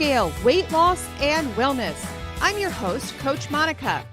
scale weight loss and wellness. I'm your host, Coach Monica.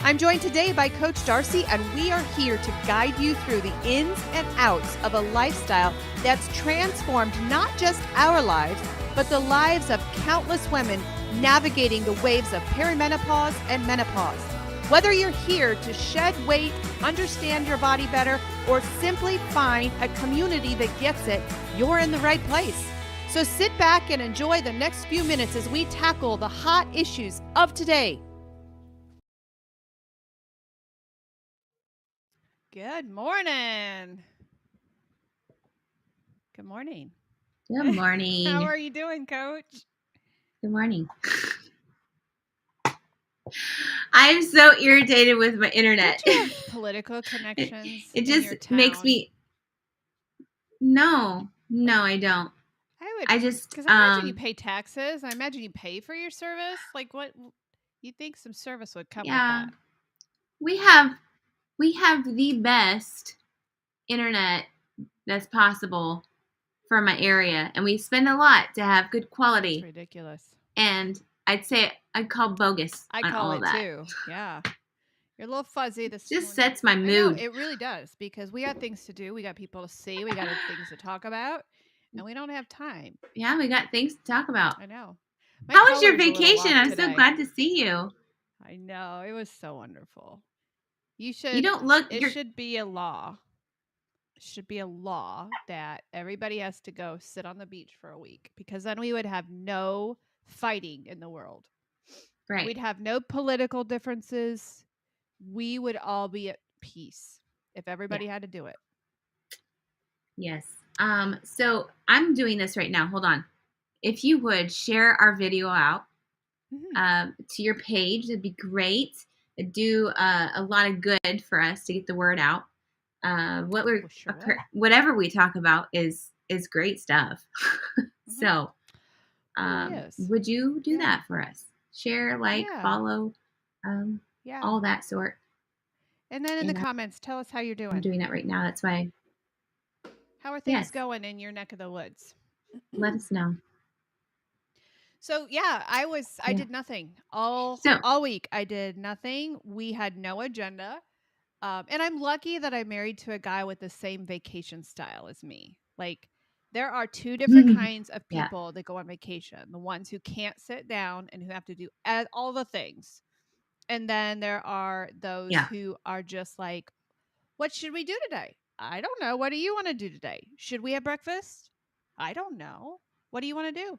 I'm joined today by Coach Darcy, and we are here to guide you through the ins and outs of a lifestyle that's transformed not just our lives, but the lives of countless women navigating the waves of perimenopause and menopause. Whether you're here to shed weight, understand your body better, or simply find a community that gets it, you're in the right place. So sit back and enjoy the next few minutes as we tackle the hot issues of today. Good morning. Good morning. Good morning. How are you doing, Coach? Good morning. I'm so irritated with my internet. Don't you have political connections It in your just town? makes me. No, I don't. Because I imagine you pay taxes. I imagine you pay for your service. Like, what you think some service would come with that? We have the best internet that's possible for my area, and we spend a lot to have good quality. It's ridiculous. And I'd call bogus. I on call all it of that. too. Yeah. You're a little fuzzy this Just morning. sets my mood. I know, it really does, because we got things to do. We got people to see. We got things to talk about, and we don't have time. Yeah, we got things to talk about. I know. How was your vacation? I'm so glad to see you. I know. It was so wonderful. You don't look. It should be a law. It should be a law that everybody has to go sit on the beach for a week, because then we would have no fighting in the world. Right. We'd have no political differences. We would all be at peace if everybody had to do it. Yes. So I'm doing this right now. Hold on. If you would share our video out to your page, that'd be great. It'd do a lot of good for us to get the word out. Whatever we talk about is great stuff. So, would you do that for us? Share, follow, all that sort. And then in the comments, tell us how you're doing. I'm doing that right now. That's why. How are things going in your neck of the woods? Let us know. So I did nothing all week. I did nothing. We had no agenda. And I'm lucky that I'm married to a guy with the same vacation style as me. Like, there are two different kinds of people that go on vacation. The ones who can't sit down and who have to do all the things. And then there are those who are just like, what should we do today? I don't know. What do you want to do today? Should we have breakfast? I don't know. What do you want to do?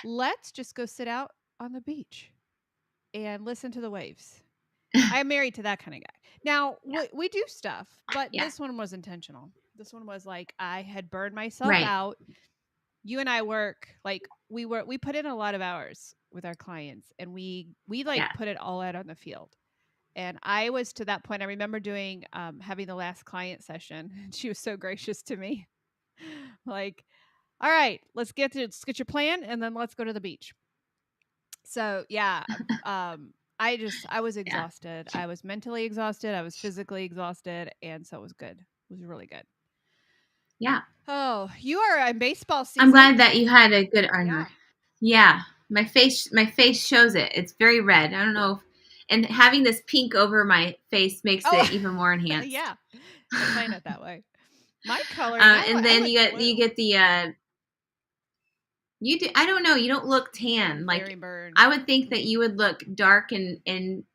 Let's just go sit out on the beach and listen to the waves. I'm married to that kind of guy. Now, we do stuff, but this one was intentional. This one was like, I had burned myself out. You and I work, like, we put in a lot of hours with our clients, and we put it all out on the field. And I was to that point. I remember doing having the last client session, and she was so gracious to me. Like, all right, let's get your plan, and then let's go to the beach. So I was exhausted. I was mentally exhausted. I was physically exhausted, and so it was good. It was really good. Yeah. Oh, you are in baseball season. I'm glad that you had a good armor. Yeah. My face shows it. It's very red. I don't know and having this pink over my face makes it even more enhanced. Yeah. I'm playing it that way. My color. And then you get the you do. I don't know. You don't look tan. Like, I would think that you would look dark and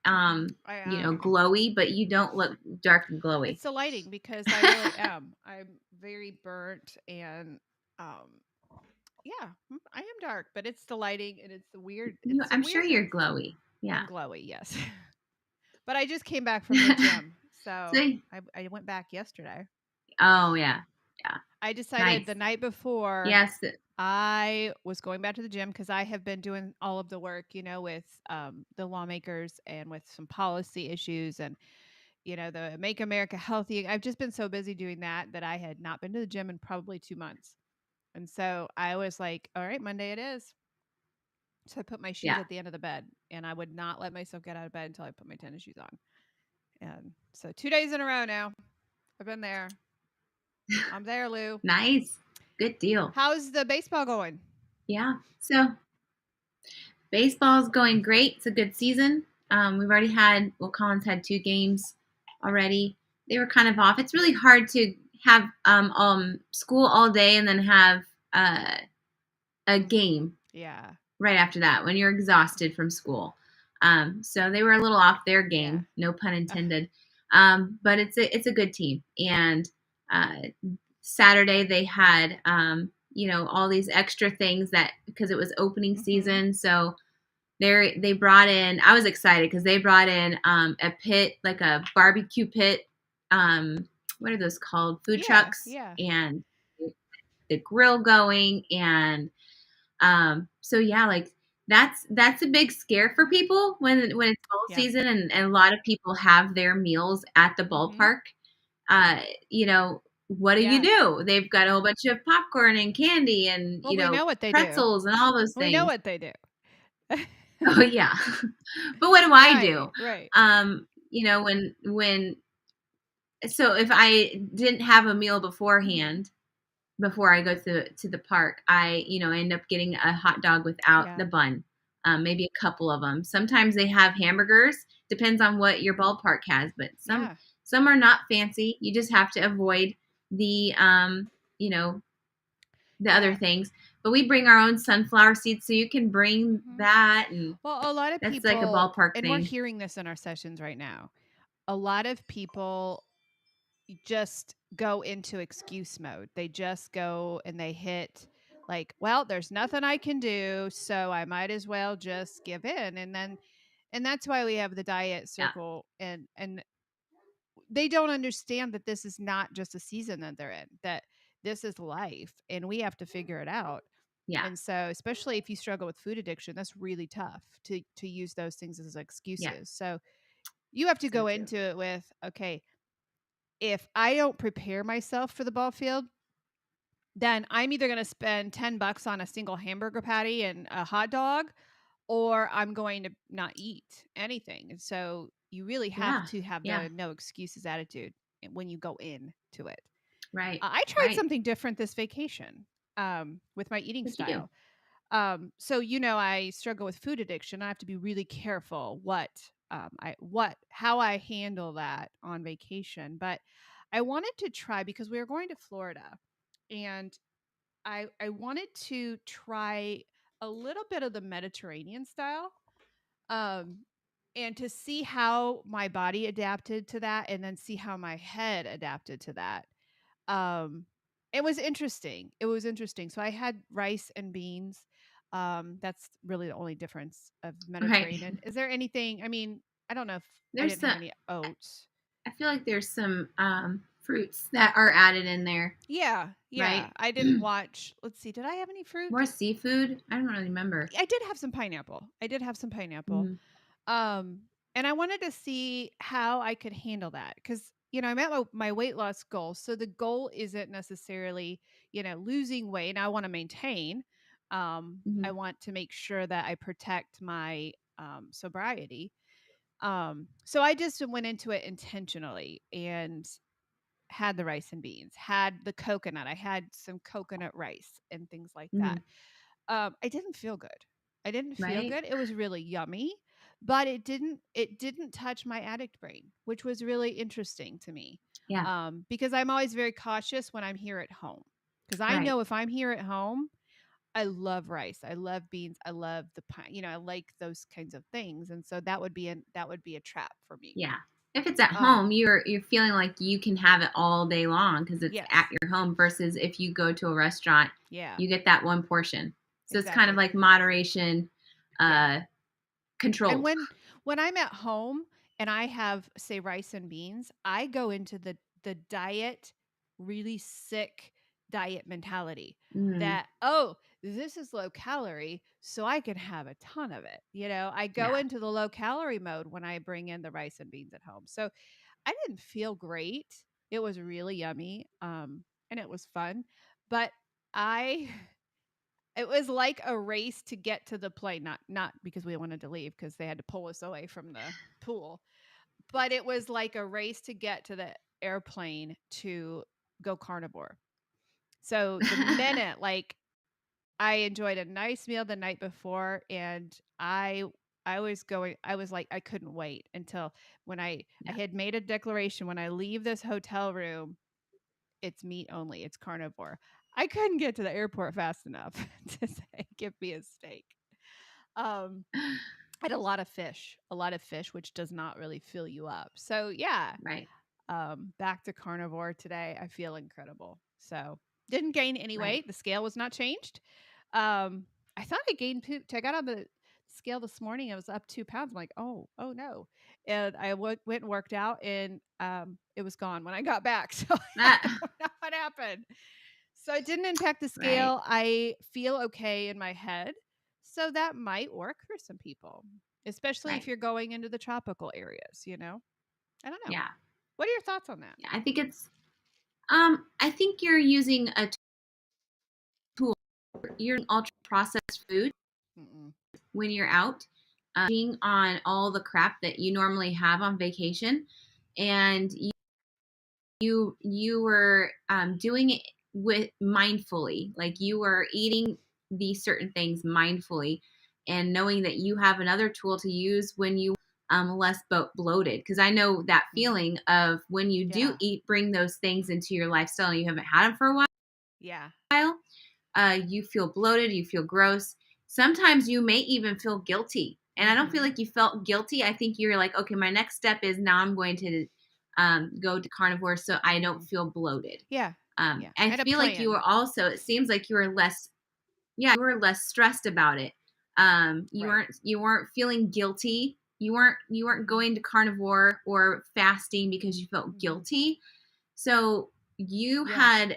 glowy, but you don't look dark and glowy. It's the lighting, because I really am. I'm very burnt, and I am dark, but it's the lighting, and it's the weird. I'm sure you're glowy. Yeah, I'm glowy. Yes, but I just came back from the gym, so I went back yesterday. Oh yeah. I decided the night before. Yes. I was going back to the gym because I have been doing all of the work, with the lawmakers and with some policy issues and, the Make America Healthy. I've just been so busy doing that I had not been to the gym in probably 2 months. And so I was like, all right, Monday it is. So I put my shoes at the end of the bed, and I would not let myself get out of bed until I put my tennis shoes on. And so 2 days in a row now, I've been there. I'm there, Lou. Nice. Good deal. How's the baseball going? Yeah. So Baseball's going great. It's a good season. We've already had, well, Collins had 2 games already. They were kind of off. It's really hard to have school all day and then have uh, a game Yeah. right after that when you're exhausted from school. So they were a little off their Yeah. game, no pun Ugh, intended. But it's a good team. And uh, Saturday they had all these extra things that because it was opening mhm. season, so they brought in. I was excited because they brought in a pit, like a barbecue pit. What are those called? Food Yeah, trucks yeah. and the grill going so yeah, like that's a big scare for Mhm. people when it's fall Yeah. season and a lot of people have their meals at the Mhm. ballpark. Uh, you know, what do you Yeah. do? They've got a whole bunch of popcorn and candy and, Well, we know what they do. pretzels and all those We know things. what they do. Oh yeah. But what do I do? Right, right. When so if I didn't have a meal Mhm. beforehand, before I go to the park, I end up getting a hot dog without Yeah. the bun, maybe a couple of them. Sometimes they have hamburgers. Depends on what your ballpark has, but some Yeah. some are not fancy. You just have to avoid the you know the other Yeah. things. But we bring our own sunflower seeds, so you can bring Mhm. that, and Well, a lot of that's like a people, ballpark and we're thing. hearing this in our sessions right now. A lot of people just go into excuse mode. They just go and they hit like, well, there's nothing I can do, so I might as well just give in. And that's why we have the diet Yeah, circle, and they don't understand that this is not just a season that they're in, that this is life and we have to figure it out. yeah, And so, especially if you struggle with food addiction, that's really tough to use those things as yeah. excuses. So, you have to So go true. into it with, okay, if I don't prepare myself for the ball field, then I'm either going to spend $10 on a single hamburger patty and a hot dog, or I'm going to not eat anything. And so you really have Yeah, to have yeah. the no excuses attitude when you go into it. Right, I tried right. something different this vacation with my eating What'd you do? style. So I struggle with food addiction. I have to be really careful how I handle that on vacation. But I wanted to try because we were going to Florida, and I wanted to try a little bit of the Mediterranean style. Um, and to see how my body adapted to that, and then see how my head adapted to that. Um, it was interesting. It was interesting. So I had rice and beans. That's really the only difference of Right. Mediterranean. Is there anything? I mean, I don't know if I There's didn't some. have any oats. I feel like there's some fruits that are added in there, Yeah, right? yeah. I didn't watch. Let's see. Did I have any fruit? More seafood. I don't really remember. I did have some pineapple. I did have some pineapple. Mhm. Um, and I wanted to see how I could handle that because I'm at my weight loss goal. So the goal isn't necessarily losing weight. I want to maintain. I Mhm. want to make sure that I protect my sobriety. So I just went into it intentionally and had the rice and beans, had the coconut. I had some coconut rice and things like that. Mhm. I didn't feel good. I didn't feel Right? good. It was really yummy, but it didn't touch my addict brain, which was really interesting to me. Yeah. Because I'm always very cautious when I'm here at home. Because I Right. know if I'm here at home, I love rice. I love beans. I love the pine. I like those kinds of things. And so that would be a trap for me. Yeah. If it's at Um, home, you're feeling like you can have it all day long because it's at yes. your home versus if you go to a restaurant, Yeah, you get that one portion. So it's kind of exactly. like moderation, Yeah. uh, And controlled. when I'm at home and I have, say, rice and beans, I go into the diet, really sick diet mentality Mhm. that, oh, this is low calorie, so I can have a ton of it. I go Yeah. into the low calorie mode when I bring in the rice and beans at home. So I didn't feel great. It was really yummy. And it was fun. But I it was like a race to get to the plane, not because we wanted to leave because they had to pull us away from the pool, but it was like a race to get to the airplane to go carnivore. So the minute like I enjoyed a nice meal the night before, and I was like, I couldn't wait until when I Yeah. had made a declaration, when I leave this hotel room, it's meat only, it's carnivore. I couldn't get to the airport fast enough to say, "Give me a steak." Um, I had a lot of fish, which does not really fill you up. So, yeah, Right. back to carnivore today. I feel incredible. So, didn't gain any Right. weight. The scale was not changed. Um, I thought I gained poop. I got on the scale this morning. I was up 2 pounds. I'm like, oh no. And I went and worked out, and it was gone when I got back. So I Ah, don't know what happened. So it didn't impact the right. scale. I feel okay in my head. So that might work for some people, especially if Right. you're going into the tropical areas, you know? I don't know. Yeah. What are your thoughts on that? Yeah. I think you're using a tool. You're ultra processed food Mm-mm. when you're out, being on all the crap that you normally have on vacation, and you were doing it with mindfully, like you were eating these certain things mindfully, and knowing that you have another tool to use when you less bloated, because I know that Mhm. feeling of when you do Yeah. eat, bring those things into your lifestyle and you haven't had them for a Yeah. while. You feel bloated, you feel gross. Sometimes you may even feel guilty. And I don't feel Mhm. like you felt guilty. I think you're like, okay, my next step is now I'm going to go to carnivore so I don't Mhm. feel bloated. Yeah. Yeah. I I had a feel like you plan. were also, it seems like you were less, yeah, you were less stressed about it. Right. You weren't feeling guilty. You weren't Mhm. going to carnivore or fasting because you felt Mhm. guilty. So Yeah.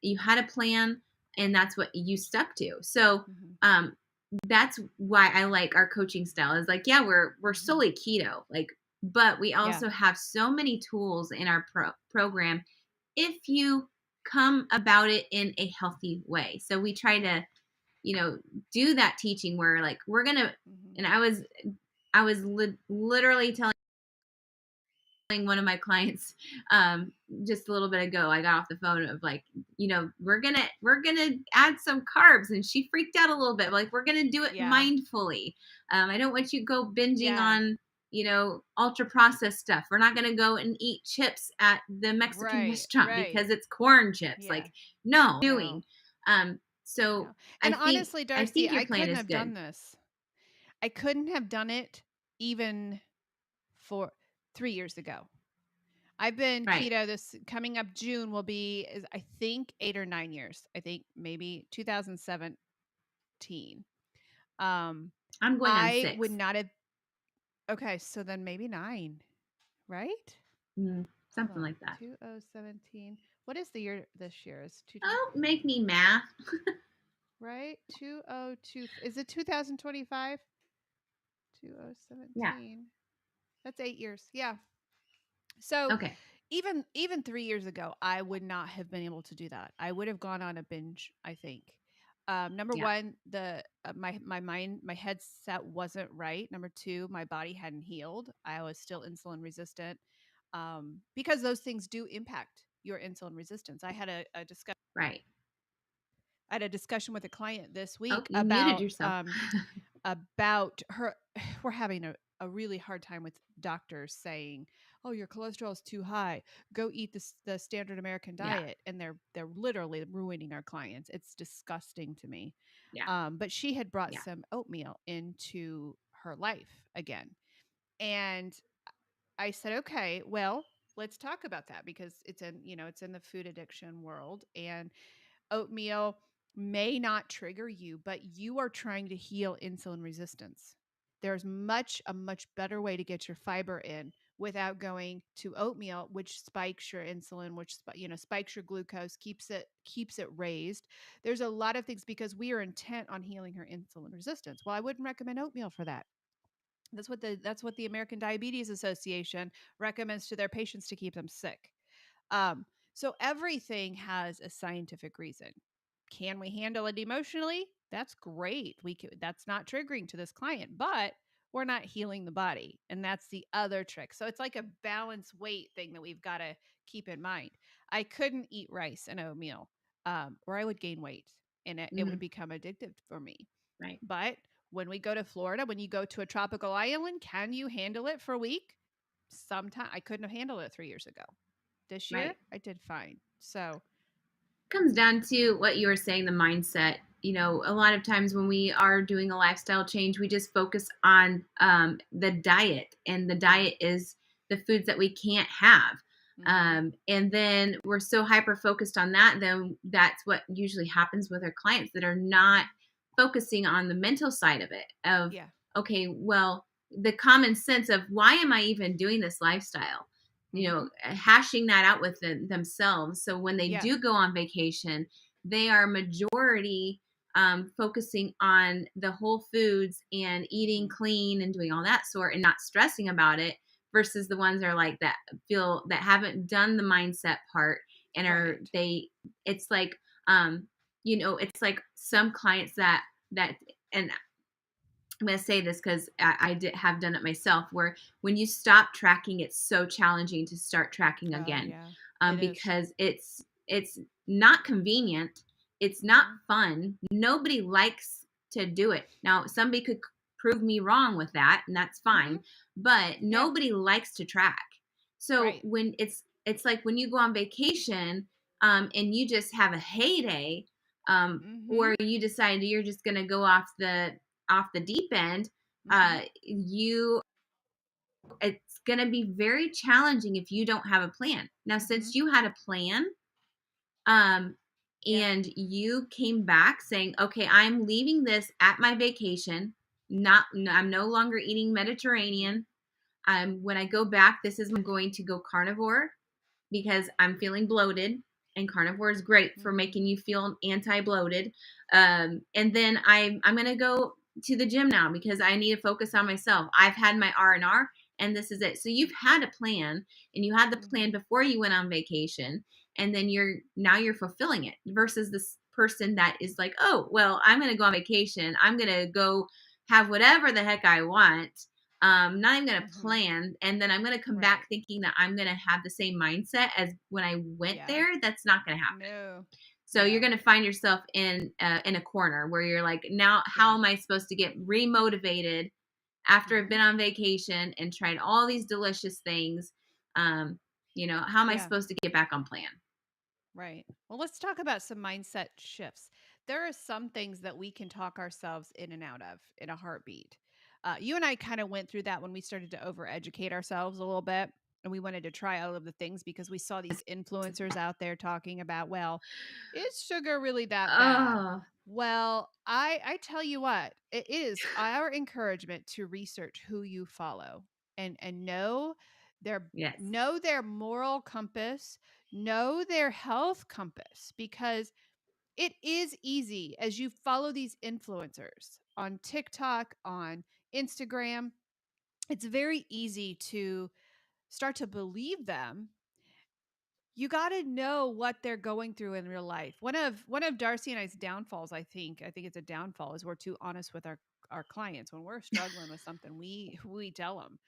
you had a plan, and that's what you stuck to. So Mhm. um that's why I like our coaching style, is like, yeah, we're Mhm. solely keto, like, but we Yeah. also have so many tools in our program if you come about it in a healthy way. So we try to, do that teaching where, like, we're gonna, Mhm. and I was literally telling one of my clients just a little bit ago. I got off the phone of, like, we're gonna add some carbs, and she freaked out a little bit, like, we're gonna do it Yeah. mindfully. I don't want you to go binging Yeah. on ultra processed stuff. We're not gonna go and eat chips at the Mexican Right. restaurant Right. because it's corn chips, Yeah. like, no No. doing. So No. And honestly, I Darcy, think I your plan couldn't is have good. done this. I couldn't have done it even for 3 years ago. I've been Right. keto. This coming up June will be, is I think, 8 or 9 years. I think maybe 2017. Um, I'm going on I would 6. not have. Okay, so then maybe 9, right? Hold Something on. like that. 2017. What is the year this year? Is 2, Don't make me math. right? 202. Is it 2025? Yeah. 2017. That's 8 years. Yeah. So Okay. even 3 years ago, I would not have been able to do that. I would have gone on a binge, I think. Number Yeah. 1, the my headset wasn't right. Number 2, my body hadn't healed. I was still insulin resistant. Because those things do impact your insulin resistance. Right. I had a discussion with a client this Oh, week you muted yourself. about her. We're having a really hard time with doctors saying, "Oh, your cholesterol is too high. Go eat the standard American Yeah. diet," and they're literally ruining our clients. It's disgusting to me. Yeah. But she had brought Yeah. some oatmeal into her life again, and I said, "Okay, well, let's talk about that because it's in the food addiction world, and oatmeal may not trigger you, but you are trying to heal insulin resistance. There's a much better way to get your fiber in without going to oatmeal, which spikes your insulin, which spikes your glucose, keeps it raised. There's a lot of things because we are intent on healing her insulin resistance. Well, I wouldn't recommend oatmeal for that. That's what the American Diabetes Association recommends to their patients to keep them sick. Um, so everything has a scientific reason. Can we handle it emotionally? That's great. That's not triggering to this client, but we're not healing the body. And that's the other trick. So it's like a balance weight thing that we've got to keep in mind. I couldn't eat rice and oatmeal, or I would gain weight. and it would Mhm. become addictive for me. Right. But when we go to Florida, when you go to a tropical island, can you handle it for a week? Sometime I couldn't have handled it 3 years ago. This year, Right. I did fine. So, Comes down to what you were saying, the mindset. You know, a lot of times when we are doing a lifestyle change, we just focus on the diet, and the yeah. diet is the foods that we can't have. Mhm. And then we're so hyper focused on that, then that's what usually happens with our clients that are not Mhm. focusing on the mental side of it. Of, Yeah. okay, well, the common sense of why am I even doing this lifestyle? Mhm. Hashing that out with themselves. So when they Yeah. do go on vacation, they are majority focusing on the whole foods and eating Mhm. clean and doing all that sort and not stressing about it versus the ones that are like that feel that haven't done the mindset part and are Right. they it's like it's like some clients that and I'm going to say this because I did have done it myself, where when you stop tracking, it's so challenging to start tracking Oh, again, yeah. It is. because it's not convenient, it's not Mhm. fun. Nobody likes to do it. Now, somebody could prove me wrong with that, and that's fine, Mhm. but Yeah. nobody likes to track. So Right. when it's like when you go on vacation, and you just have a heyday, Mhm. or you decide you're just going to go off the deep end, Mhm. you it's going to be very challenging if you don't have a plan. Now, since Mhm. you had a plan, um, Yeah. and you came back saying, "Okay, I'm leaving this at my vacation. Not, I'm no longer eating Mhm. Mediterranean. When I go back, this is when I'm going to go carnivore because I'm feeling bloated, and carnivore is great for Mhm. making you feel anti-bloated. And then I'm gonna go to the gym now because I need to focus on myself. I've had my R&R, and this is it. So you've had a plan, and you had the plan Mhm. before you went on vacation, and then you're fulfilling it versus this person that is like, oh well, I'm gonna go on vacation. I'm gonna go have whatever the heck I want, not even going to Mhm. plan, and then I'm going to come back Right. thinking that I'm going to have the same mindset as when I went Yeah. there. That's not going to happen. No. So you're No. going to find yourself in a corner where you're like, now how Yeah. am I supposed to get remotivated after I've Mhm. been on vacation and tried all these delicious things? How am I Yeah. supposed to get back on plan? Right. Well, let's talk about some mindset shifts. There are some things that we can talk ourselves in and out of in a heartbeat. You and I kind of went through that when we started to overeducate ourselves a little bit. And we wanted to try all of the things because we saw these influencers out there talking about, well, is sugar really that bad? Oh, Well, I tell you what, it is our encouragement to research who you follow and their yes, know their moral compass, know their health compass, because it is easy as you follow these influencers on TikTok, on Instagram. It's very easy to start to believe them. You got to know what they're going through in real life. One of Darcy and I's downfalls, I think it's a downfall, is we're too honest with our clients. When we're struggling with something, we tell them.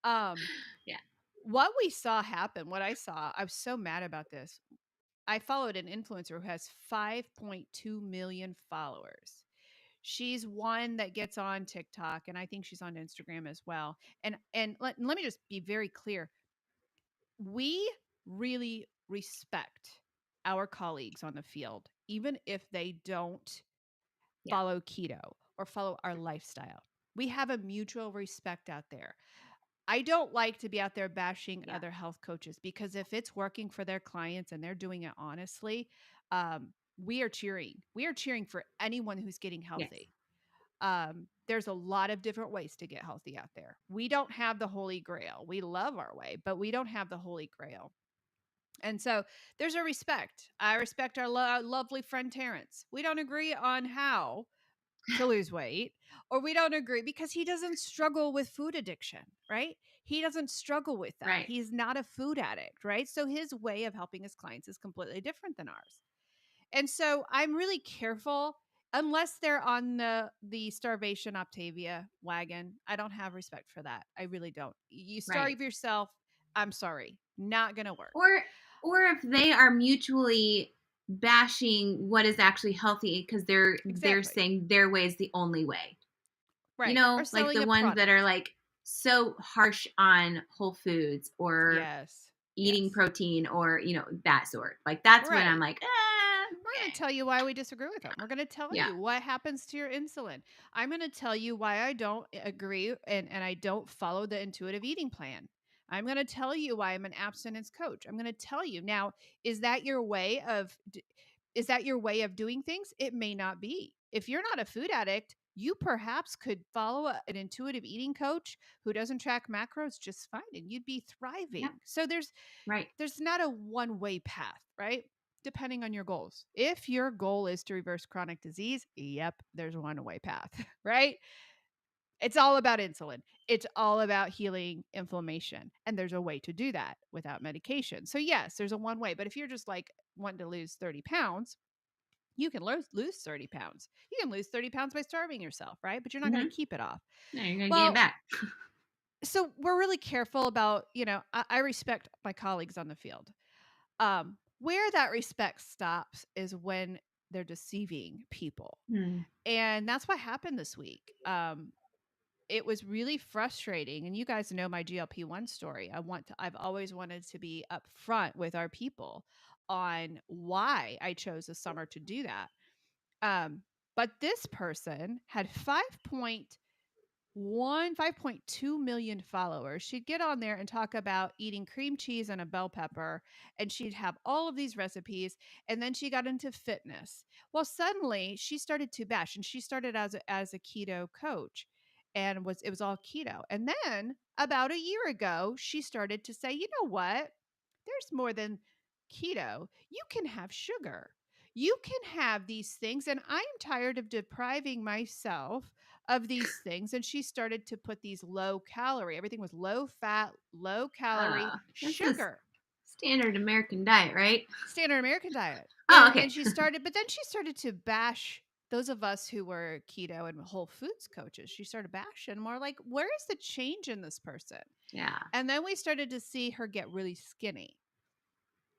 Um, yeah, what we saw happen, what I saw, I was so mad about this. I followed an influencer who has 5.2 million followers. She's one that gets on TikTok, and I think she's on Instagram as well. And let me just be very clear. We really respect our colleagues on the field, even if they don't yeah, follow keto or follow our lifestyle. We have a mutual respect out there. I don't like to be out there bashing yeah, other health coaches, because if it's working for their clients and they're doing it honestly, we are cheering. We are cheering for anyone who's getting yes, healthy. There's a lot of different ways to get healthy out there. We don't have the holy grail. We love our way, but we don't have the holy grail. And so there's a respect. I respect our lovely friend Terrence. We don't agree on how to lose weight, or we don't agree because he doesn't struggle with food addiction, right? He doesn't struggle with that. right, He's not a food addict, right? So his way of helping his clients is completely different than ours. And so I'm really careful, unless they're on the starvation Octavia wagon. I don't have respect for that. I really don't. You right. starve yourself. I'm sorry. Not going to work. Or if they are mutually bashing what is actually healthy because they're Exactly. saying their way is the only way. You Right. Or know, like selling the a ones that are product. like so harsh on whole foods or Yes. eating Yes. protein or, that sort. Like that's when I'm Right. like, We're going to okay. tell you why we disagree with them. We're going to tell Yeah. you what happens to your insulin. I'm going to tell you why I don't agree and I don't follow the intuitive eating plan. I'm going to tell you why I'm an abstinence coach. I'm going to tell you. Now, is that your way of is that your way of doing things? It may not be. If you're not a food addict, you perhaps could follow an intuitive eating coach who doesn't track macros just fine and you'd be Yep. thriving. So Right. there's not a one-way path, right? Depending on your goals. If your goal is to reverse chronic disease, yep, there's one-way path, right? It's all about insulin. It's all about healing inflammation. And there's a way to do that without medication. So, yes, there's a one way. But if you're just like wanting to lose 30 pounds, you can lose 30 pounds. You can lose 30 pounds by starving yourself, right? But you're not going Mm-hmm. to keep it off. No, you're gonna gain it Well, back. so we're really careful about, I respect my colleagues on the field. Where that respect stops is when they're deceiving people. Mm. And that's what happened this week. It was really frustrating. And you guys know my GLP-1 story. I've always wanted to be upfront with our people on why I chose the summer to do that. But this person had 5.2 million followers. She'd get on there and talk about eating cream cheese and a bell pepper, and she'd have all of these recipes. And then she got into fitness. Well, suddenly she started to bash, and she started as a keto coach, and it was all keto. And then about a year ago, she started to say, you know what? There's more than keto. You can have sugar. You can have these things, and I'm tired of depriving myself of these things. And she started to put these low calorie, everything was low fat, low calorie That's a sugar, standard American diet, right? standard American diet. Oh, And okay. but then she started to bash those of us who were keto and whole foods coaches. She started bashing more like, where is the change in this person? Yeah. And then we started to see her get really skinny.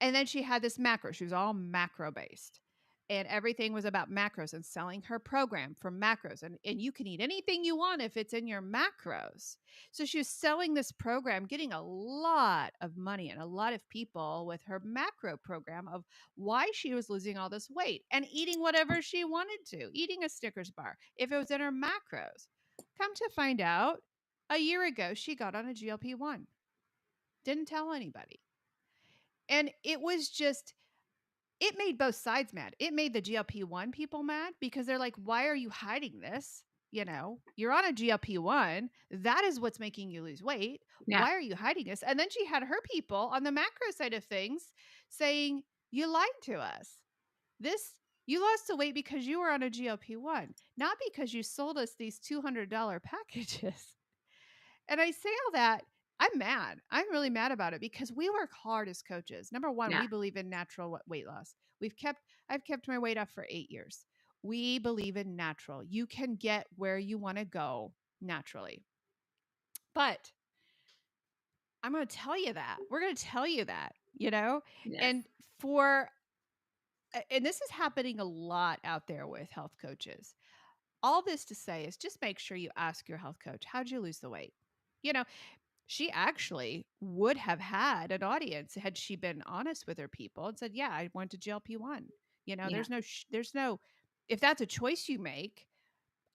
And then she had this macro. She was all macro based. And everything was about macros and selling her program for macros. And you can eat anything you want if it's in your macros. So she was selling this program, getting a lot of money and a lot of people with her macro program of why she was losing all this weight and eating whatever she wanted to, eating a Snickers bar if it was in her macros. Come to find out, a year ago, she got on a GLP-1. Didn't tell anybody. And it was just, it made both sides mad. It made the GLP-1 people mad because they're like, why are you hiding this? You're on a GLP-1. That is what's making you lose weight. Yeah. Why are you hiding this? And then she had her people on the macro side of things saying, you lied to us. You lost the weight because you were on a GLP-1, not because you sold us these $200 packages. And I say all that, I'm mad. I'm really mad about it because we work hard as coaches. Number one, Yeah. we believe in natural weight loss. I've kept my weight off for 8 years. We believe in natural. You can get where you want to go naturally. But I'm going to tell you that. We're going to tell you that. Yes. And for, and this is happening a lot out there with health coaches. All this to say is just make sure you ask your health coach, how'd you lose the weight? You know, she actually would have had an audience had she been honest with her people and said, "Yeah, I went to GLP-1." Yeah. There's no if that's a choice you make,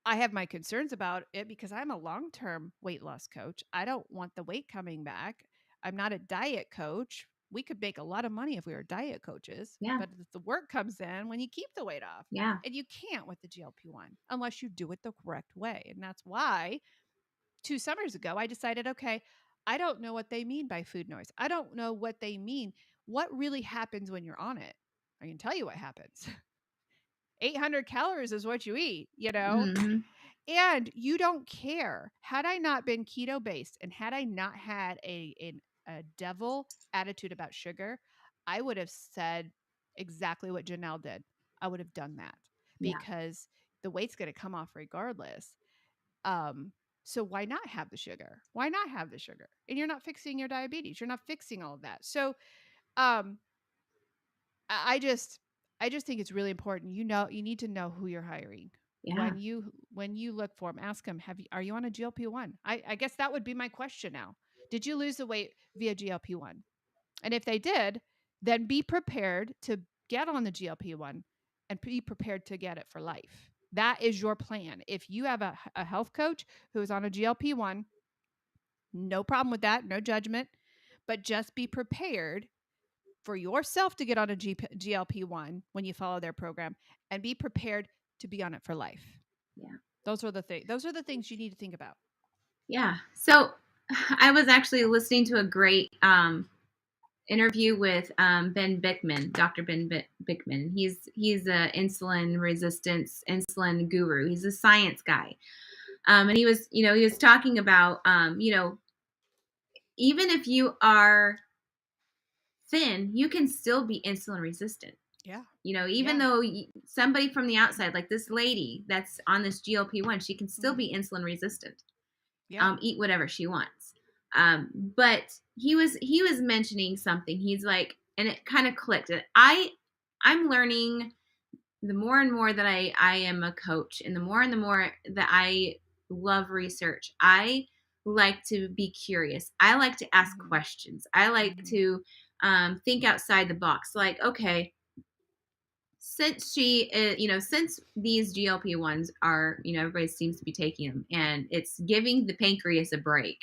I have my concerns about it because I'm a long-term weight loss coach. I don't want the weight coming back. I'm not a diet coach. We could make a lot of money if we were diet coaches, Yeah. but the work comes in when you keep the weight off. Yeah. And you can't with the GLP-1 unless you do it the correct way. And that's why 2 summers ago, I decided, okay, I don't know what they mean by food noise. I don't know what they mean. What really happens when you're on it? I can tell you what happens. 800 calories is what you eat. Hmm. And you don't care. Had I not been keto based and had I not had a devil attitude about sugar, I would have said exactly what Janelle did. I would have done that Yeah. because the weight's going to come off regardless. Um, so why not have the sugar? Why not have the sugar? And you're not fixing your diabetes. You're not fixing all of that. So um, I just I just think it's really important. You need to know who you're hiring. Yeah. When you look for them, ask them, are you on a GLP-1? I guess that would be my question now. Did you lose the weight via GLP-1? And if they did, then be prepared to get on the GLP-1 and be prepared to get it for life. That is your plan. If you have a health coach who is on a GLP-1, no problem with that, no judgment, but just be prepared for yourself to get on a GLP-1 when you follow their program, and be prepared to be on it for life. Yeah. Those are the things you need to think about. Yeah. So I was actually listening to a great interview with Ben Bickman, Dr. Bickman. He's a insulin resistance, insulin guru. He's a science guy. And he was talking about, even if you are thin, you can still be insulin resistant. Yeah. Even Yeah. though somebody from the outside, like this lady that's on this GLP-1, she can still be insulin resistant. Yeah. Eat whatever she wants. But he was mentioning something. He's like, and it kind of clicked. I'm learning the more and more that I am a coach, and the more that I love research. I like to be curious. I like to ask questions. I like to think outside the box. Like, okay, since these GLP-1s are, everybody seems to be taking them, and it's giving the pancreas a break.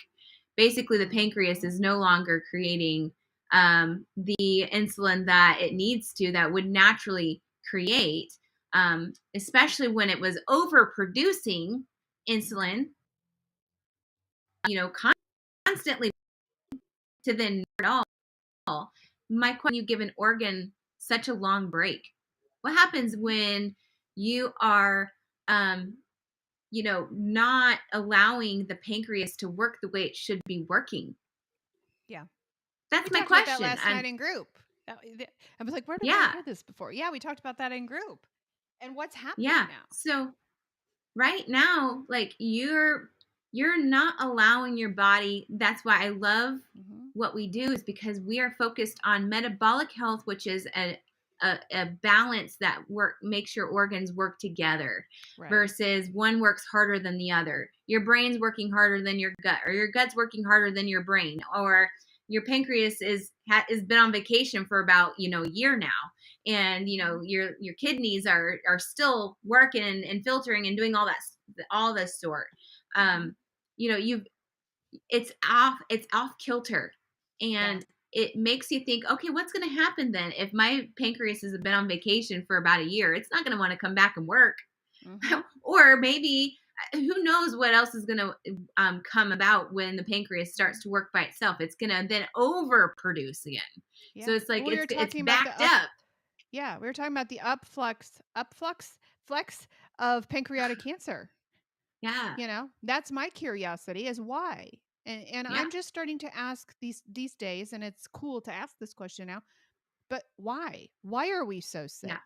Basically, the pancreas is no longer creating the insulin that it needs to, that would naturally create, especially when it was overproducing insulin, constantly, to then at all. My question: you give an organ such a long break, what happens when you are, not allowing the pancreas to work the way it should be working? Yeah. We That's my talked about that question. last And night in group. I was like, where did I yeah, hear this before? Yeah, we talked about that in group. And what's happening yeah. now? So right now, like, you're not allowing your body. That's why I love Mm-hmm. what we do, is because we are focused on metabolic health, which is a balance that makes your organs work together, Right. versus one works harder than the other. Your brain's working harder than your gut, or your gut's working harder than your brain, or your pancreas has been on vacation for about a year now, and your kidneys are still working and filtering and doing all this sort. Mm-hmm. um you've it's off kilter, Yeah. and it makes you think, okay, what's going to happen then if my pancreas has been on vacation for about a year? It's not going to want to come back and work. Mm-hmm. Or maybe, who knows what else is going to come about when the pancreas starts to work by itself. It's going to then overproduce again. So Yeah. it's like We were it's talking about backed up. yeah, we were talking about the flex of pancreatic cancer. Yeah. That's my curiosity, is why. And Yeah. I'm just starting to ask these days, and it's cool to ask this question now. But why? Why are we so Yeah. sick? Right.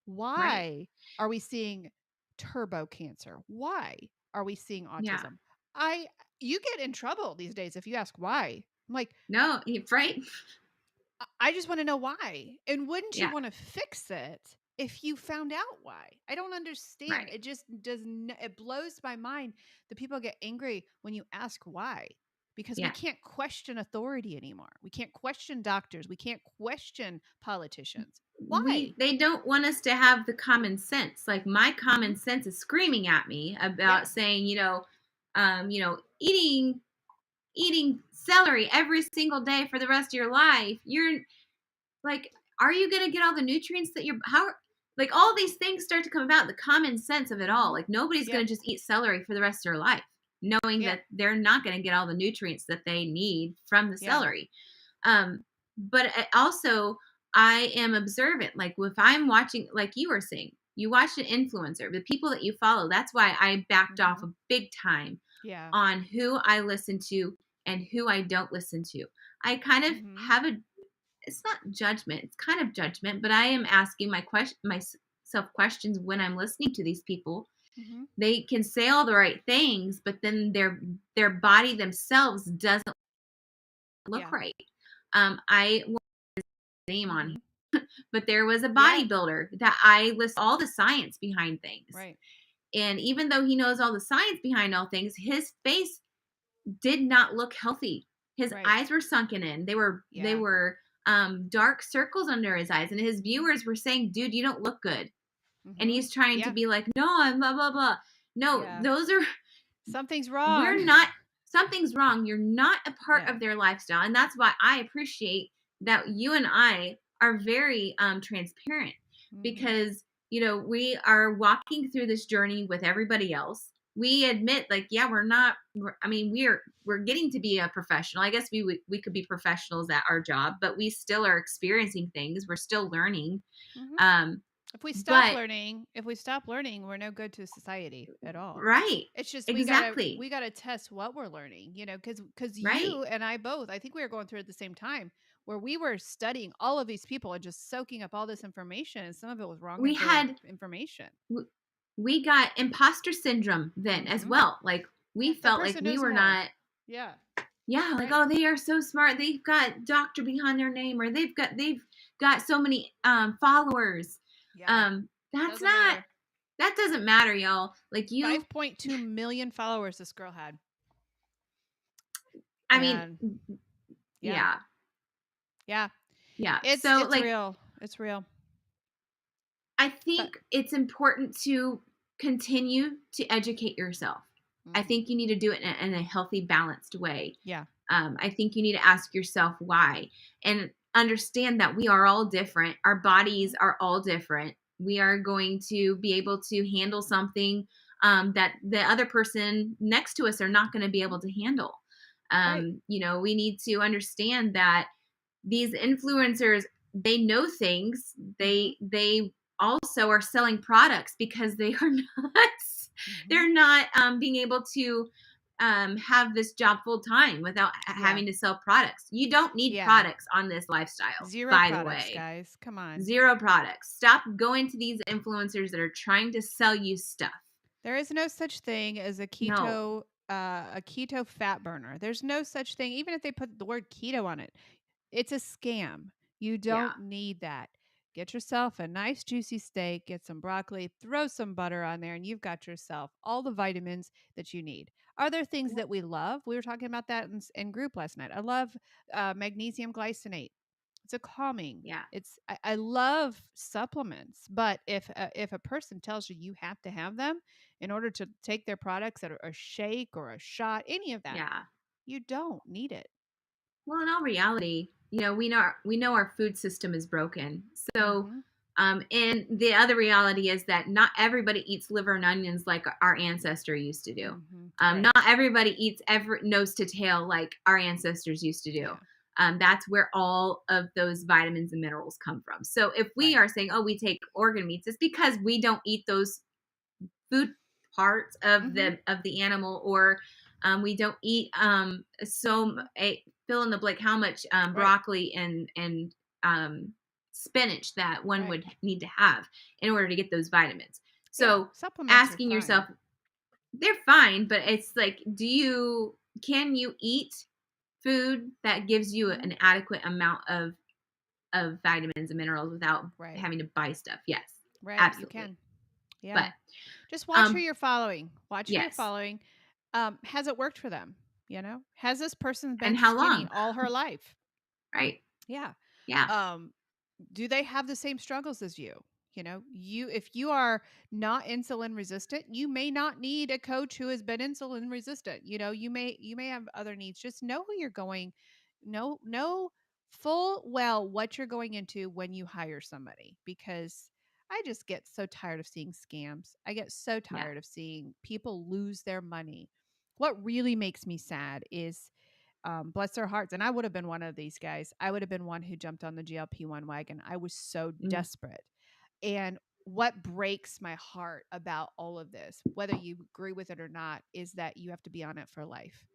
Why are we seeing turbo cancer? Why are we seeing Yeah. autism? I You get in trouble these days if you ask why. I'm like, No, right. I just want to know why. And wouldn't you Yeah. want to fix it if you found out why? I don't understand. Right. It just it blows my mind that people get angry when you ask why, because we Yeah. can't question authority anymore. We can't question doctors. We can't question politicians. Why? They don't want us to have the common sense. Like, my Mhm. common sense is screaming at me Yeah. about saying, eating celery every single day for the rest of your life. You're like, are you going to get all the nutrients that you're how like, all these things start to come about, the common sense of it all. Mhm. Like, nobody's going Yep. to just eat celery for the rest of their life knowing Yep. that they're not going to get all the nutrients that they need from the Yeah. celery. But also, I am observant. Like, if I'm watching, like you were saying, you watch an influencer, the people that you follow. That's why I backed off Mhm. a big time Yeah. on who I listen to and who I don't listen to. I kind of Mhm. have it's not judgment, it's kind of judgment, but I am asking myself questions when I'm listening to these people. Mhm. They can say all the right things, but then their body themselves doesn't look Yeah. right. I want his name on Mhm. but there was a Yeah. bodybuilder that I list all the science behind things. Right. And even though he knows all the science behind all things, his face did not look healthy. His Right. eyes were sunken in. They Yeah. were dark circles under his eyes, and his viewers were saying, "Dude, you don't look good." And Mhm. he's trying to Yeah. be like, "No, I'm blah blah blah." No, Yeah. those are Something's we're wrong. not something's wrong. You're not a part Yeah. of their lifestyle. And that's why I appreciate that you and I are very transparent Mhm. because, we are walking through this journey with everybody else. We admit like, yeah, I mean, we're getting to be a professional. I guess we could be professionals at our job, but we still are experiencing things. We're still learning. Mhm. Um but If we stop learning, we're no good to society at all. right. It's just Exactly. we gotta test what we're learning, because Right. you and I both, I think we were going through it at the same time, where we were studying all of these people and just soaking up all this information, and some of it was wrong We had information. w- we got imposter syndrome then as Mhm. well. Like Yeah, we that felt like person we knows were more. not, Yeah. yeah, like, Right. oh, they are so smart. They've got doctor behind their name, or they've got so many followers. Yeah. That's Doesn't not matter. that doesn't matter, y'all. Like you 5.2 million followers this girl had. I mean, And yeah. yeah. Yeah. Yeah. It's So it's like real. It's real. I But think it's important to continue to educate yourself. I mhm. think you need to do it in a healthy, balanced way. Yeah. I think you need to ask yourself why and understand that we are all different. Our bodies Mhm. are all different. We are going to be able to handle something that the other person next to us are not going to be able to handle. Right. We need to understand that these influencers, they know things. Mhm. They also are selling products because they are not Mhm. they're not being able to have this job full time without Yeah. having to sell products. You don't need Yeah. products on this lifestyle, 0 by the products, way. guys. Come on. Zero products. Stop going to these influencers that are trying to sell you stuff. There is no such thing as No. a keto fat burner. There's no such thing, even if they put the word keto on it. It's a scam. You Yeah. don't need that. Get yourself a nice juicy steak, get some broccoli, throw some butter on there, and you've got yourself all the vitamins that you need. Are there things Yep. that we love? We were talking about that in group last night. I love magnesium glycinate. It's a calming. Yeah. I love supplements, but if a person tells you you have to have them in order to take their products, that are a shake or a shot, any of that, Yeah. you don't need it. Well, in all reality, we know our food system is broken. So, Mhm. and the other reality is that not everybody eats liver and onions like our ancestor used to do. Mhm. Right. Not everybody eats every nose to tail like our ancestors used to do. Yeah. That's where all of those vitamins and minerals come from. So, if we Right. are saying, "Oh, we take organ meats," it's because we don't eat those food parts Mhm. of the animal, or we don't eat fill in the blank how much Right. broccoli and um, spinach that one Right. would need to have in order to get those vitamins. Yeah. So Supplements are asking yourself, fine. they're fine, but it's like, can you eat food that gives you Mhm. an adequate amount of vitamins and minerals without Right. having to buy stuff? Yes, Right. You absolutely. can. But Yeah. Just watch who um you're following. Watch who you're yes. following. Has it worked for them? Has this person And been how skinny long? all her life? Right. Yeah. Yeah. Um, do they have the same struggles as you? If you are not insulin resistant, you may not need a coach who has been insulin resistant. You may have other needs. Just know who you're going, know full well what you're going into when you hire somebody, because I just get so tired of seeing scams. I get so Yeah. tired of seeing people lose their money. What really makes me sad is bless their hearts. And I would have been one of these guys. I would have been one who jumped on the GLP-1 wagon. I was so Mm, desperate. And what breaks my heart about all of this, whether you agree with it or not, is that you have to be on it for life.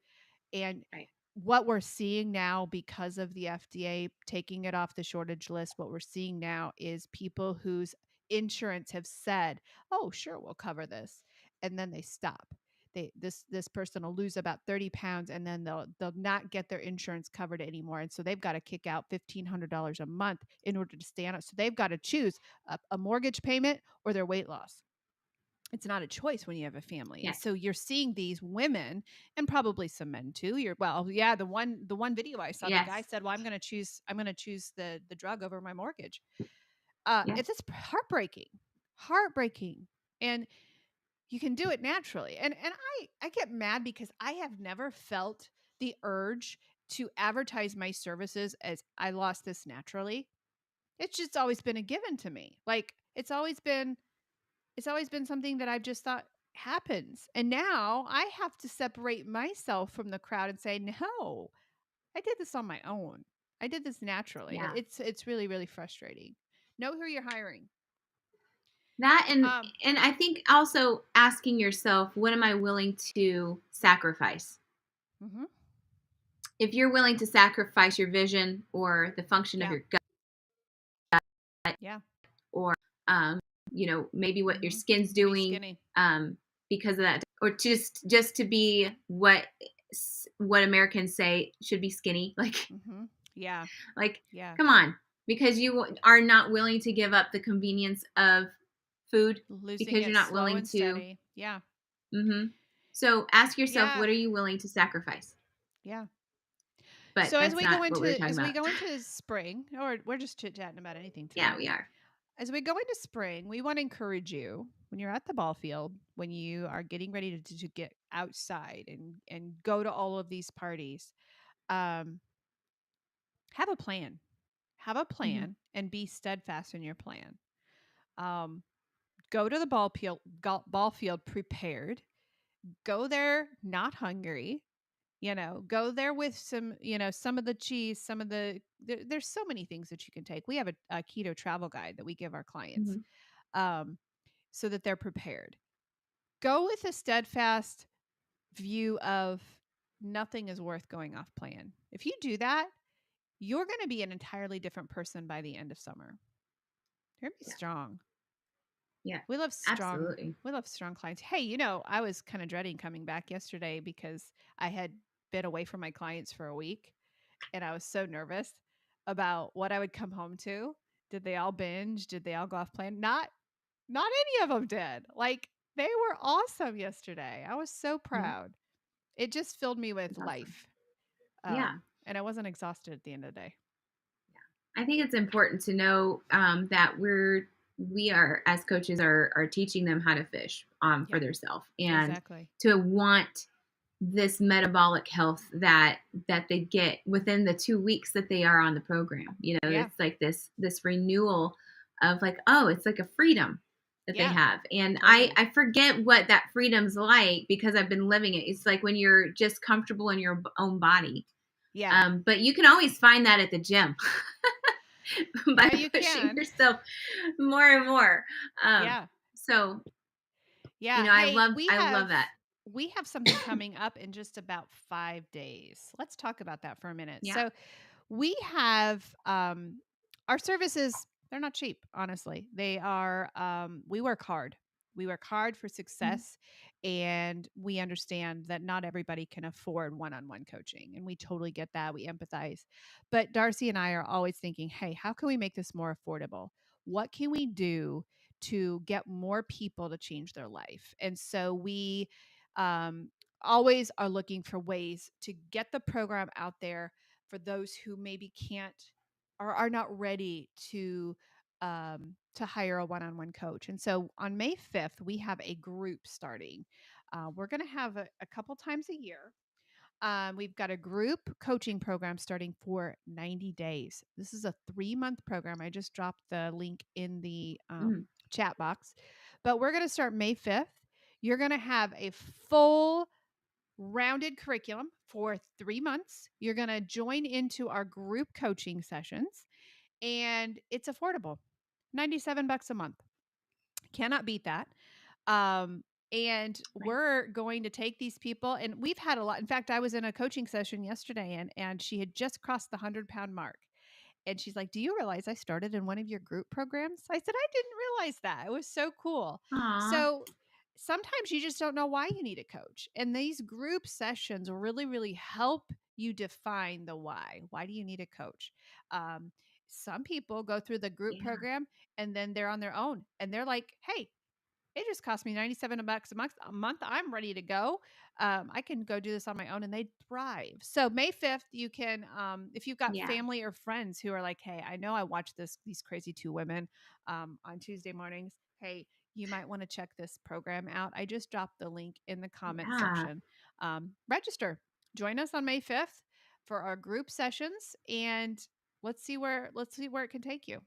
And right. what we're seeing now, because of the FDA taking it off the shortage list, what we're seeing now is people whose insurance have said, oh, sure, we'll cover this. And then they stop. this person will lose about 30 pounds, and then they'll not get their insurance covered anymore, and so they've got to kick out $1,500 a month in order to stay on it. So they've got to choose a mortgage payment or their weight loss. It's not a choice when you have a family. And Yes. so you're seeing these women, and probably some men too. Yeah, the one video I saw, the Yes. guy said, "Well, I'm going to choose the drug over my mortgage." Yes. It's just heartbreaking. And you can do it naturally. And I get mad because I have never felt the urge to advertise my services as I lost this naturally. It's just always been a given to me. Like it's always been something that I've just thought happens. And now I have to separate myself from the crowd and say, "No, I did this on my own. I did this naturally." Yeah. It's really, really frustrating. Know who you're hiring. That Um, and I think also asking yourself, what am I willing to sacrifice? mhm. If you're willing to sacrifice your vision or the function of Yeah. your gut, Yeah. or um, maybe what your Mhm. skin's To be doing, skinny. because of that, or just to be what Americans say should be skinny, like Mhm. Yeah. like Yeah. come on, because you are not willing to give up the convenience of food, Losing because you're it not slow willing and to. steady. Yeah. Hmm. So ask yourself, Yeah. what are you willing to sacrifice? Yeah. But So as that's we go not what we were into talking as we about. go into spring, or we're just chit-chatting about anything Yeah, today. we are. As we go into spring, we want to encourage you when you're at the ball field, when you are getting ready to get outside and go to all of these parties, um, have a plan. Have a Hmm. plan and be steadfast in your plan. Um, go to the ball field prepared. Go there not hungry. Go there with some of the cheese, there's so many things that you can take. We have a keto travel guide that we give our clients, Hmm. um, so that they're prepared. Go with a steadfast view of nothing is worth going off plan. If you do that, you're going to be an entirely different person by the end of summer. You're going to be Yeah. strong. Yeah. We love strong. Absolutely. We love strong clients. Hey, I was kind of dreading coming back yesterday because I had been away from my clients for a week, and I was so nervous about what I would come home to. Did they all binge? Did they all go off plan? Not any of them did. Like, they were awesome yesterday. I was so Yeah. proud. It just filled me with That's awesome. life. Yeah. And I wasn't exhausted at the end of the day. I think it's important to know, that we are, as coaches, are teaching them how to fish, for Yep, their self, and exactly. to want this metabolic health that they get within the 2 weeks that they are on the program. Yeah. It's like this renewal of, like, oh, it's like a freedom that they Yeah, have, and I totally. I forget what that freedom's like, because I've been living it. It's like when you're just comfortable in your own body. Yeah. But you can always find that at the gym. By Yeah, you pushing can. yourself more and more. Um, Yeah. so Yeah. I Hey, love that. we have something coming up in just about 5 days. Let's talk about that for a minute. Yeah. So, we have our services, they're not cheap, honestly. They are we work hard. We work hard for Mhm. success, and we understand that not everybody can afford one-on-one coaching, and we totally get that. We empathize. But Darcy and I are always thinking, "Hey, how can we make this more affordable? What can we do to get more people to change their life?" And so we um always are looking for ways to get the program out there for those who maybe can't or are not ready to hire a one-on-one coach. And so on May 5th, we have a group starting. We're going to have a couple times a year. We've got a group coaching program starting for 90 days. This is a 3-month program. I just dropped the link in the Mm. chat box, but we're going to start May 5th. You're going to have a full rounded curriculum for 3 months. You're going to join into our group coaching sessions, and it's affordable, $97 a month. Cannot beat that. And Right. we're going to take these people, and we've had a lot. In fact, I was in a coaching session yesterday, and she had just crossed the 100-pound mark. And she's like, "Do you realize I started in one of your group programs?" I said, "I didn't realize that. It was so cool." Aw. So sometimes you just don't know why you need a coach. And these group sessions really, really help you define the why. Why do you need a coach? Um, some people go through the group Yeah. program and then they're on their own and they're like, hey, it just cost me $97 a month. I'm ready to go. I can go do this on my own, and they thrive. So May 5th, you can, if you've got Yeah. family or friends who are like, hey, I know I watch these crazy two women on Tuesday mornings. Hey, you might want to check this program out. I just dropped the link in the comment Yeah. section. Register. Join us on May 5th for our group sessions, and let's see where it can take you.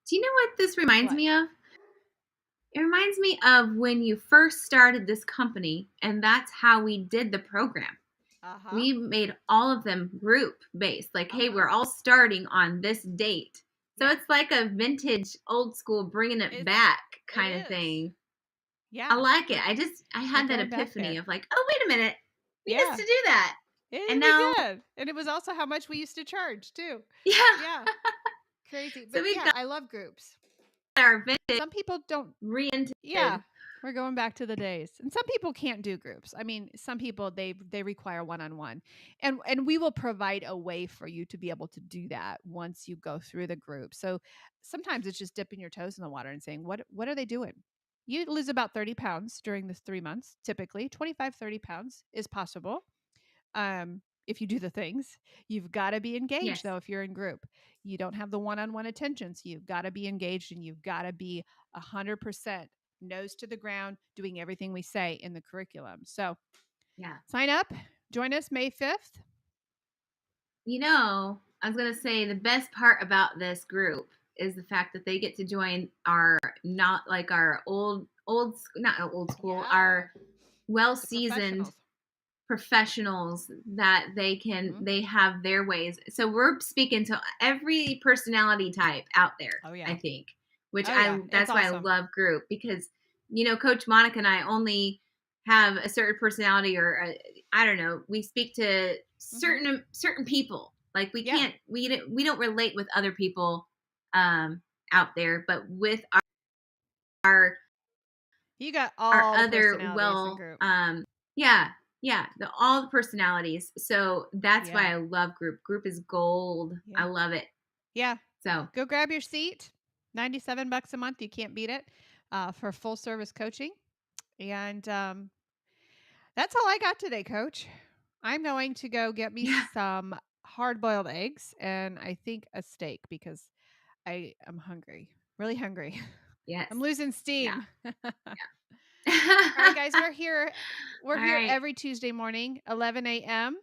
Do you know what this reminds What? me of? It reminds me of when you first started this company, and that's how we did the program. Uh-huh. We made all of them group based. Like, hey, Uh-huh. we're all starting on this date. So Yeah. it's like a vintage, old school, bringing it It's back it kind of is. thing. I Yeah. like it. We're I we're had that going back epiphany there. of like, oh, wait a minute. We used Yeah. to do that. And We now, did. And it was also how much we used to charge too. yeah. Yeah. Crazy. So But we've yeah, got I love groups. our vintage Some people don't. reinvented. Yeah. We're going back to the days. And some people can't do groups. I mean, some people they require one-on-one. And we will provide a way for you to be able to do that once you go through the group. So sometimes it's just dipping your toes in the water and saying, what are they doing? You lose about 30 pounds during this 3 months, typically 25, 30 pounds is possible. If you do the things. You've got to be engaged Yes. though if you're in group. You don't have the one-on-one attention, so you've got to be engaged and you've got to be 100% nose to the ground doing everything we say in the curriculum. So, Yeah. sign up, join us May 5th. I was going to say the best part about this group is the fact that they get to join our not like our not old school, Yeah, our well the seasoned professionals. professionals that Mhm. they have their ways. So we're speaking to every personality type out there, Oh I yeah. think, which Oh I yeah, it's that's why I awesome. love group because Coach Monica and I only have a certain personality or I don't know, we speak to Mhm. certain people. Like Yeah. we don't relate with other people out there, but with our You got our all the other personalities in group. yeah, all the personalities. So that's Yeah. why I love group is gold. I Yeah. love it. Yeah. So Go grab your seat. $97 a month. You can't beat it for full service coaching. And that's all I got today, coach. I'm going to go get me yeah. some hard boiled eggs and I think a steak because I am hungry, really hungry. Yes. I'm losing Yeah. steam. All right, Yeah. guys, we're here. We're All here right. every Tuesday morning, 11 a.m.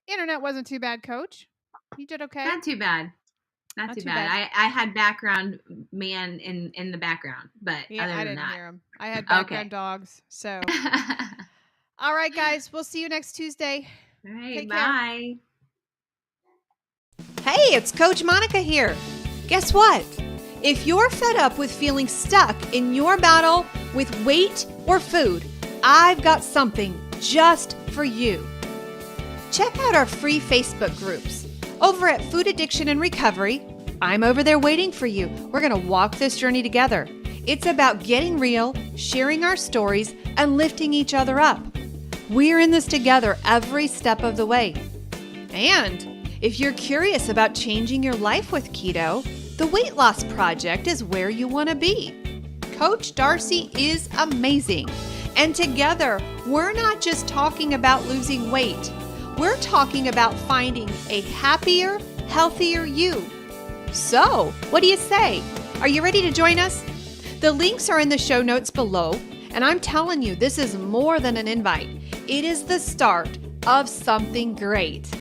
Internet wasn't too bad, coach. You did okay. Not too bad. Not Not too too bad. bad. I had background man in the background, but Yeah, other I than didn't that, hear him. I had okay. background dogs. So, all right, guys, we'll see you next Tuesday. All right. Take care. Bye. Hey, it's Coach Monica here. Guess what? If you're fed up with feeling stuck in your battle with weight or food, I've got something just for you. Check out our free Facebook groups. Over at Food Addiction and Recovery, I'm over there waiting for you. We're going to walk this journey together. It's about getting real, sharing our stories, and lifting each other up. We're in this together every step of the way. And if you're curious about changing your life with keto, the Weight Loss Project is where you want to be. Coach Darcy is amazing. And together, we're not just talking about losing weight. We're talking about finding a happier, healthier you. So, what do you say? Are you ready to join us? The links are in the show notes below, and I'm telling you, this is more than an invite. It is the start of something great.